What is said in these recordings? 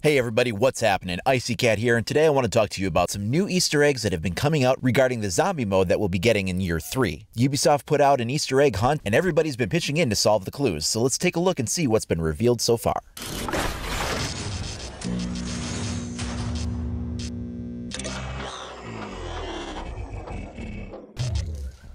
Hey everybody, what's happening? Icy Cat here, and today I want to talk to you about some new Easter eggs that have been coming out regarding the zombie mode that we'll be getting in year 3. Ubisoft put out an Easter egg hunt, and everybody's been pitching in to solve the clues, so let's take a look and see what's been revealed so far.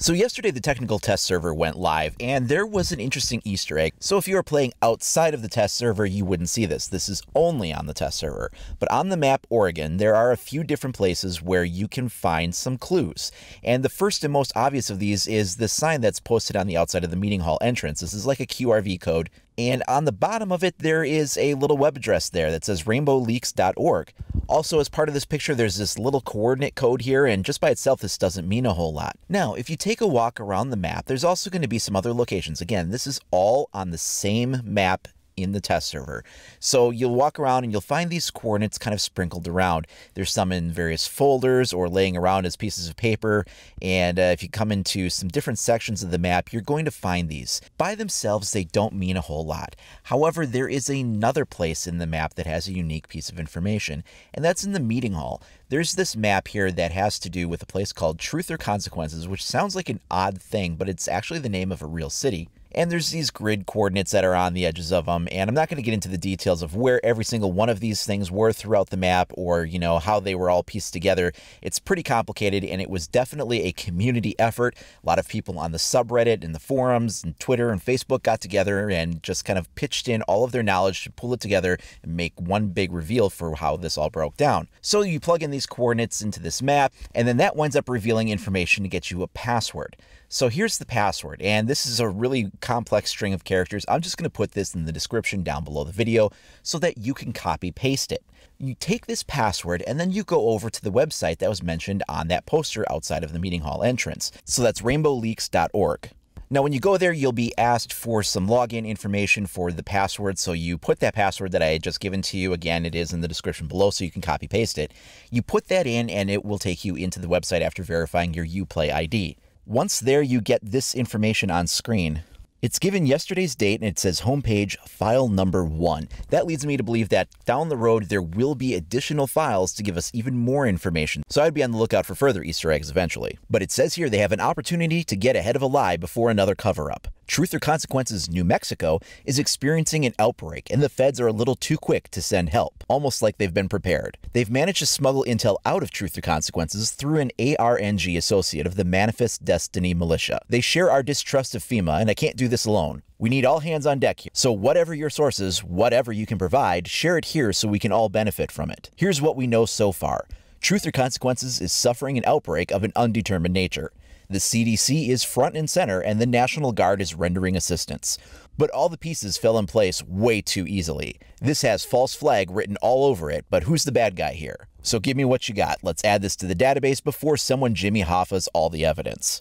So yesterday the technical test server went live, and there was an interesting Easter egg. So if you were playing outside of the test server, you wouldn't see this. This is only on the test server. But on the map Oregon, there are a few different places where you can find some clues. And the first and most obvious of these is the sign that's posted on the outside of the meeting hall entrance. This is like a QRV code. And on the bottom of it, there is a little web address there that says rainbowleaks.org. Also, as part of this picture, there's this little coordinate code here, and just by itself, this doesn't mean a whole lot. Now, if you take a walk around the map, there's also going to be some other locations. Again, this is all on the same map in the test server. So you'll walk around and you'll find these coordinates kind of sprinkled around. There's some in various folders or laying around as pieces of paper. And if you come into some different sections of the map, you're going to find these. By themselves, they don't mean a whole lot. However, there is another place in the map that has a unique piece of information, and that's in the meeting hall. There's this map here that has to do with a place called Truth or Consequences, which sounds like an odd thing, but it's actually the name of a real city. And there's these grid coordinates that are on the edges of them, and I'm not going to get into the details of where every single one of these things were throughout the map or, how they were all pieced together. It's pretty complicated, and it was definitely a community effort. A lot of people on the subreddit and the forums and Twitter and Facebook got together and just kind of pitched in all of their knowledge to pull it together and make one big reveal for how this all broke down. So you plug in these coordinates into this map, and then that winds up revealing information to get you a password. So here's the password, and this is a really complex string of characters. I'm just going to put this in the description down below the video so that you can copy paste it. You take this password and then you go over to the website that was mentioned on that poster outside of the meeting hall entrance. So that's rainbowleaks.org. Now, when you go there, you'll be asked for some login information for the password. So you put that password that I had just given to you. Again, it is in the description below, so you can copy paste it. You put that in and it will take you into the website after verifying your Uplay ID. Once there, you get this information on screen. It's given yesterday's date, and it says homepage file number 1. That leads me to believe that down the road, there will be additional files to give us even more information. So I'd be on the lookout for further Easter eggs eventually. But it says here they have an opportunity to get ahead of a lie before another cover-up. Truth or Consequences, New Mexico is experiencing an outbreak, and the feds are a little too quick to send help, almost like they've been prepared. They've managed to smuggle intel out of Truth or Consequences through an ARNG associate of the Manifest Destiny militia. They share our distrust of FEMA, and I can't do this alone. We need all hands on deck here. So whatever your sources, whatever you can provide, share it here so we can all benefit from it. Here's what we know so far. Truth or Consequences is suffering an outbreak of an undetermined nature. The CDC is front and center, and the National Guard is rendering assistance. But all the pieces fell in place way too easily. This has false flag written all over it, but who's the bad guy here? So give me what you got. Let's add this to the database before someone Jimmy Hoffa's all the evidence.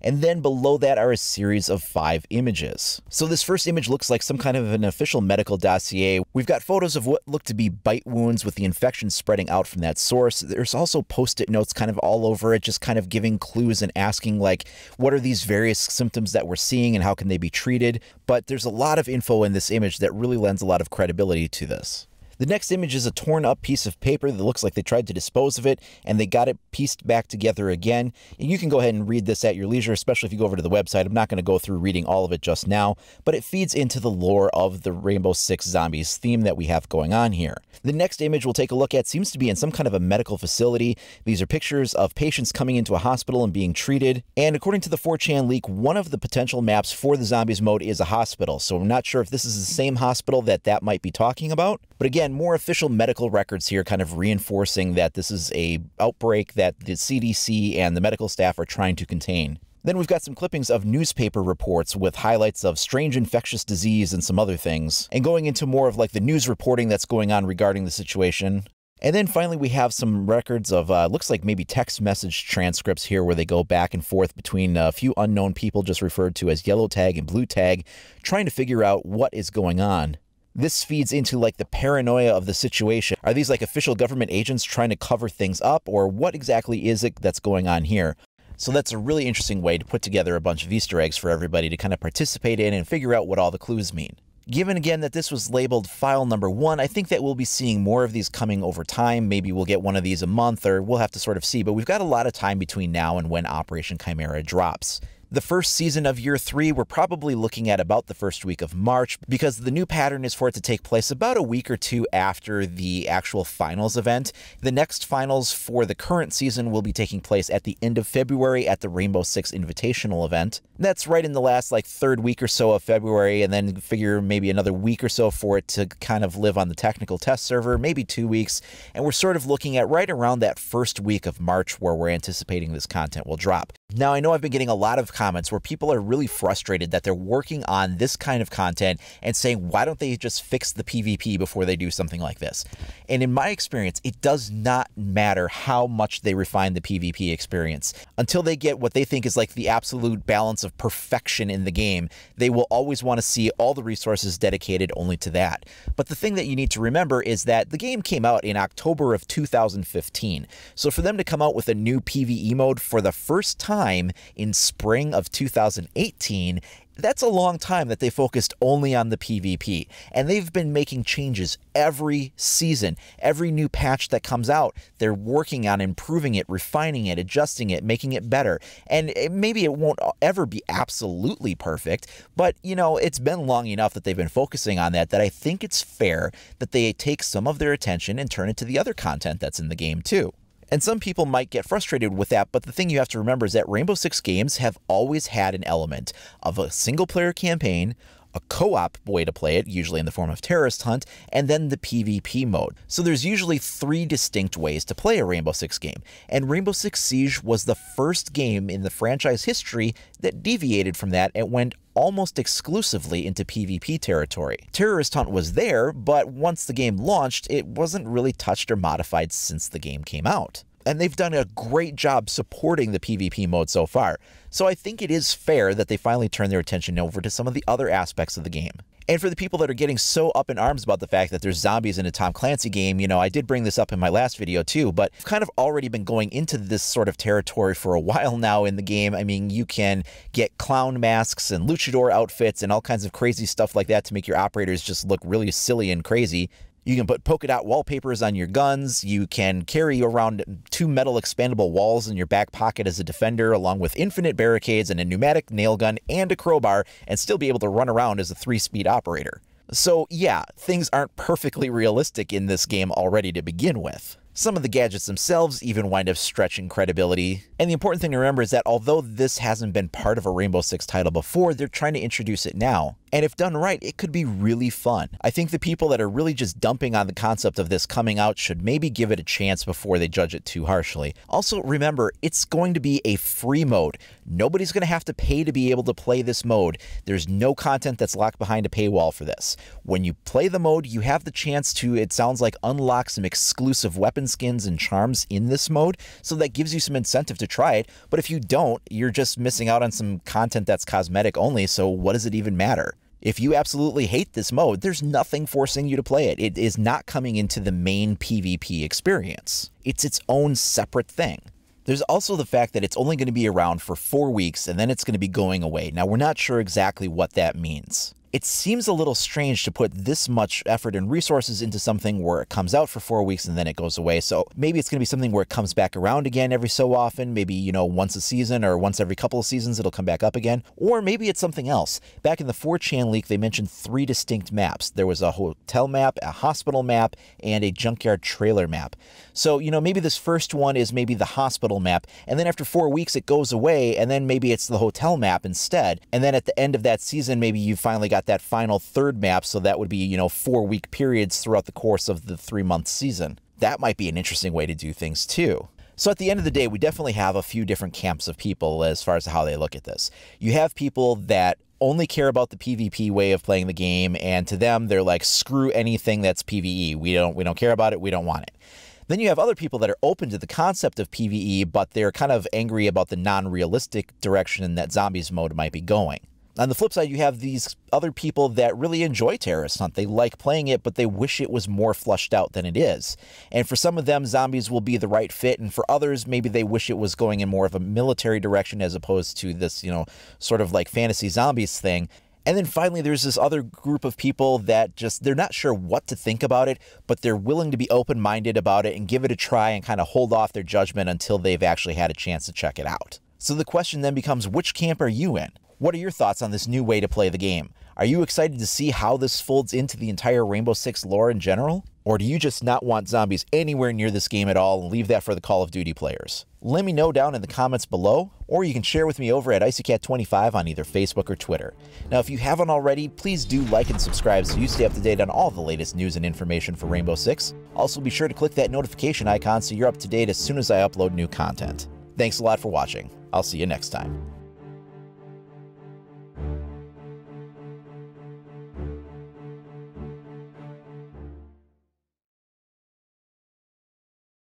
And then below that are a series of 5 images. So this first image looks like some kind of an official medical dossier. We've got photos of what look to be bite wounds with the infection spreading out from that source. There's also post-it notes kind of all over it, just kind of giving clues and asking like, what are these various symptoms that we're seeing and how can they be treated? But there's a lot of info in this image that really lends a lot of credibility to this. The next image is a torn up piece of paper that looks like they tried to dispose of it and they got it pieced back together again. And you can go ahead and read this at your leisure, especially if you go over to the website. I'm not going to go through reading all of it just now, but it feeds into the lore of the Rainbow Six Zombies theme that we have going on here. The next image we'll take a look at seems to be in some kind of a medical facility. These are pictures of patients coming into a hospital and being treated. And according to the 4chan leak, one of the potential maps for the Zombies mode is a hospital. So I'm not sure if this is the same hospital that might be talking about. But again, more official medical records here kind of reinforcing that this is a outbreak that the CDC and the medical staff are trying to contain. Then we've got some clippings of newspaper reports with highlights of strange infectious disease and some other things, and going into more of like the news reporting that's going on regarding the situation. And then finally we have some records of, looks like maybe text message transcripts here where they go back and forth between a few unknown people just referred to as yellow tag and blue tag, trying to figure out what is going on. This feeds into like the paranoia of the situation. Are these like official government agents trying to cover things up, or what exactly is it that's going on here? So that's a really interesting way to put together a bunch of Easter eggs for everybody to kind of participate in and figure out what all the clues mean. Given again that this was labeled file number 1, I think that we'll be seeing more of these coming over time. Maybe we'll get one of these a month, or we'll have to sort of see, but we've got a lot of time between now and when Operation Chimera drops. The first season of Year 3, we're probably looking at about the first week of March, because the new pattern is for it to take place about a week or two after the actual finals event. The next finals for the current season will be taking place at the end of February at the Rainbow Six Invitational event. That's right in the last third week or so of February, and then figure maybe another week or so for it to kind of live on the technical test server, maybe 2 weeks, and we're sort of looking at right around that first week of March where we're anticipating this content will drop. Now, I know I've been getting a lot of comments where people are really frustrated that they're working on this kind of content and saying, why don't they just fix the PvP before they do something like this? And in my experience, it does not matter how much they refine the PvP experience. Until they get what they think is the absolute balance of perfection in the game, they will always want to see all the resources dedicated only to that. But the thing that you need to remember is that the game came out in October of 2015. So for them to come out with a new PvE mode for the first time in spring of 2018, that's a long time that they focused only on the PvP. And they've been making changes every season. Every new patch that comes out, they're working on improving it, refining it, adjusting it, making it better. And maybe it won't ever be absolutely perfect, but it's been long enough that they've been focusing on that I think it's fair that they take some of their attention and turn it to the other content that's in the game too. And some people might get frustrated with that, but the thing you have to remember is that Rainbow Six games have always had an element of a single-player campaign, a co-op way to play it, usually in the form of Terrorist Hunt, and then the PvP mode. So there's usually 3 distinct ways to play a Rainbow Six game, and Rainbow Six Siege was the first game in the franchise history that deviated from that and went almost exclusively into PvP territory. Terrorist Hunt was there, but once the game launched, it wasn't really touched or modified since the game came out. And they've done a great job supporting the PvP mode so far. So I think it is fair that they finally turn their attention over to some of the other aspects of the game. And for the people that are getting so up in arms about the fact that there's zombies in a Tom Clancy game, I did bring this up in my last video too, but I've kind of already been going into this sort of territory for a while now in the game. I mean, you can get clown masks and luchador outfits and all kinds of crazy stuff like that to make your operators just look really silly and crazy. You can put polka dot wallpapers on your guns. You can carry around 2 metal expandable walls in your back pocket as a defender, along with infinite barricades and a pneumatic nail gun and a crowbar, and still be able to run around as a 3-speed operator. So yeah, things aren't perfectly realistic in this game already to begin with. Some of the gadgets themselves even wind up stretching credibility. And the important thing to remember is that although this hasn't been part of a Rainbow Six title before, they're trying to introduce it now. And if done right, it could be really fun. I think the people that are really just dumping on the concept of this coming out should maybe give it a chance before they judge it too harshly. Also, remember, it's going to be a free mode. Nobody's going to have to pay to be able to play this mode. There's no content that's locked behind a paywall for this. When you play the mode, you have the chance to, it sounds like, unlock some exclusive weapon skins and charms in this mode, so that gives you some incentive to try it. But if you don't, you're just missing out on some content that's cosmetic only, so what does it even matter? If you absolutely hate this mode, there's nothing forcing you to play it. It is not coming into the main PvP experience. It's its own separate thing. There's also the fact that it's only going to be around for 4 weeks and then it's going to be going away. Now, we're not sure exactly what that means. It seems a little strange to put this much effort and resources into something where it comes out for 4 weeks and then it goes away. So maybe it's going to be something where it comes back around again every so often. Maybe, once a season or once every couple of seasons, it'll come back up again. Or maybe it's something else. Back in the 4chan leak, they mentioned 3 distinct maps. There was a hotel map, a hospital map, and a junkyard trailer map. So, maybe this first one is maybe the hospital map. And then after 4 weeks, it goes away. And then maybe it's the hotel map instead. And then at the end of that season, maybe you finally got that final 3rd map, so that would be 4-week periods throughout the course of the 3-month season. That might be an interesting way to do things too. So at the end of the day, we definitely have a few different camps of people as far as how they look at this. You have people that only care about the PvP way of playing the game, and to them they're like, screw anything that's PvE. We don't care about it, we don't want it. Then you have other people that are open to the concept of PvE, but they're kind of angry about the non-realistic direction that Zombies mode might be going. On the flip side, you have these other people that really enjoy Terrorist Hunt. They like playing it, but they wish it was more fleshed out than it is. And for some of them, Zombies will be the right fit, and for others, maybe they wish it was going in more of a military direction as opposed to this, sort of like fantasy zombies thing. And then finally, there's this other group of people that they're not sure what to think about it, but they're willing to be open-minded about it and give it a try and kind of hold off their judgment until they've actually had a chance to check it out. So the question then becomes, which camp are you in? What are your thoughts on this new way to play the game? Are you excited to see how this folds into the entire Rainbow Six lore in general? Or do you just not want zombies anywhere near this game at all and leave that for the Call of Duty players? Let me know down in the comments below, or you can share with me over at IcyCat25 on either Facebook or Twitter. Now, if you haven't already, please do like and subscribe so you stay up to date on all the latest news and information for Rainbow Six. Also, be sure to click that notification icon so you're up to date as soon as I upload new content. Thanks a lot for watching. I'll see you next time.